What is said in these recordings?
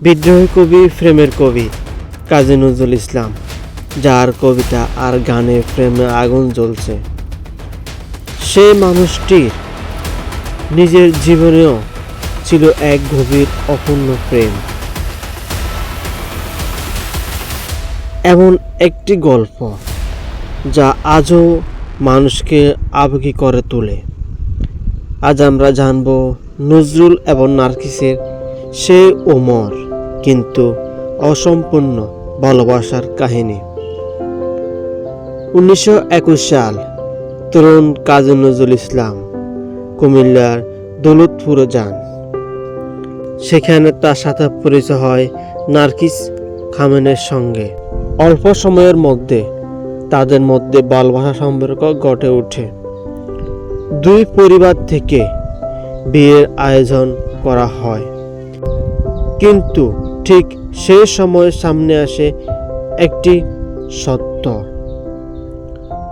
বিদ্রোহী কবি প্রেমের কবি কাজী নজরুল ইসলাম, যার কবিতা আর গানে প্রেমে আগুন জ্বলছে। সে মানুষটির নিজের জীবনেও ছিল এক গভীর অপূর্ণ প্রেম। এমন একটি গল্প যা আজও মানুষকে আবেগী করে তোলে। আজ আমরা জানব নজরুল এবং নার্গিসের সেই অমর কিন্তু অসম্পূর্ণ ভালোবাসার কাহিনী। 1921 সাল, তরুণ কাজী নজরুল ইসলাম কুমিল্লার দৌলতপুরে যান। সেখানে তার সাথে পরিচয় হয় নার্গিস খামেনের সঙ্গে। অল্প সময়ের মধ্যে তাদের মধ্যে ভালোবাসা সম্পর্ক গড়ে ওঠে। দুই পরিবার থেকে বিয়ের আয়োজন করা হয়, কিন্তু ঠিক সেই সময় সামনে আসে একটি সত্য।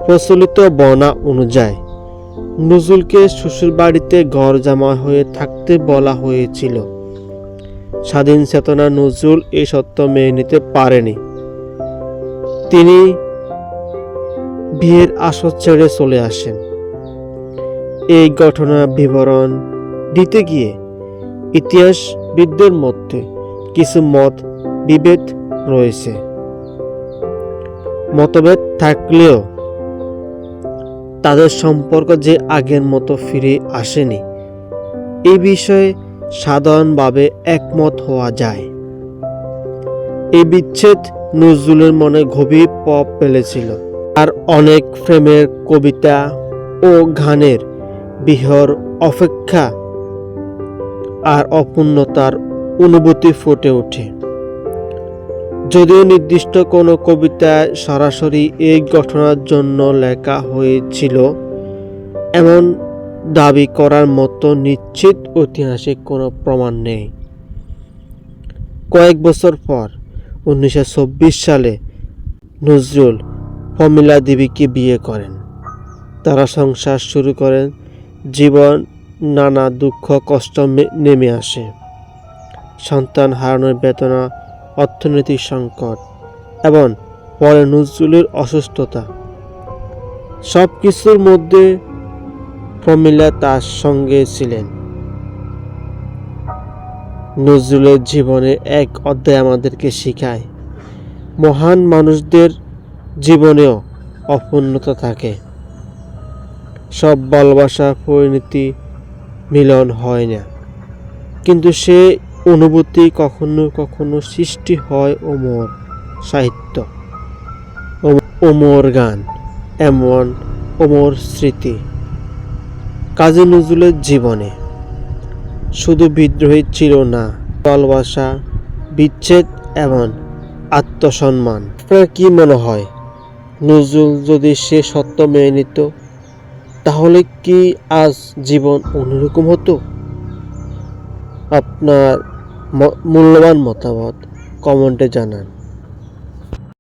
প্রচলিত বর্ণনা অনুযায়ী নজরুলকে শ্বশুরবাড়িতে ঘর জামাই হয়ে থাকতে বলা হয়েছিল। স্বাধীন চেতনা নজরুল এই সত্য মেনে নিতে পারেনি। তিনি বিয়ের আসর ছেড়ে চলে আসেন। এই ঘটনার বিবরণ দিতে গিয়ে ইতিহাসবিদদের মধ্যে কিছু বিভেদ রয়েছে। মতভেদ থাকলেও তাদের সম্পর্ক যে আগের মতো ফিরে আসেনি এই বিষয়ে সাধারণভাবে একমত হওয়া যায়। এই বিচ্ছেদ নজরুলের মনে গভীর প্রভাব ফেলেছিল। আর অনেক প্রেমের কবিতা ও গানের বিহর অপেক্ষা আর অপূর্ণতার অনুভূতি ফুটে ওঠে। যদিও নির্দিষ্ট কোনো কবিতায় সরাসরি এই ঘটনার জন্য লেখা হয়েছিল এমন দাবি করার মতো নিশ্চিত ঐতিহাসিক কোনো প্রমাণ নেই। কয়েক বছর পর 1926 সালে নজরুল প্রমীলা দেবীকে বিয়ে করেন। তারা সংসার শুরু করেন। জীবন নানা দুঃখ কষ্ট নেমে আসে। সন্তান হারানোর বেদনা, অর্থনৈতিক সংকট এবং পরে নজরুলের অসুস্থতা, সব কিছুর মধ্যে প্রমীলা তার সঙ্গে ছিলেন। নজরুলের জীবনে এক অধ্যায় আমাদেরকে শেখায়, মহান মানুষদের জীবনেও অপূর্ণতা থাকে। সব ভালোবাসার পরিণতি মিলন হয় না, কিন্তু সে অনুভূতি কখনো কখনো সৃষ্টি হয় অমর সাহিত্য, অমর গান, এমন অমর স্মৃতি। কাজী নজরুলের জীবনে শুধু বিদ্রোহী ছিল না, ভালোবাসা, বিচ্ছেদ এবং আত্মসম্মান। আপনার কি মনে হয়, নজরুল যদি সে সত্য মেনে নিত তাহলে কি আজ জীবন অন্যরকম হতো? আপনার মূল্যবান মতামত কমেন্টে জানান।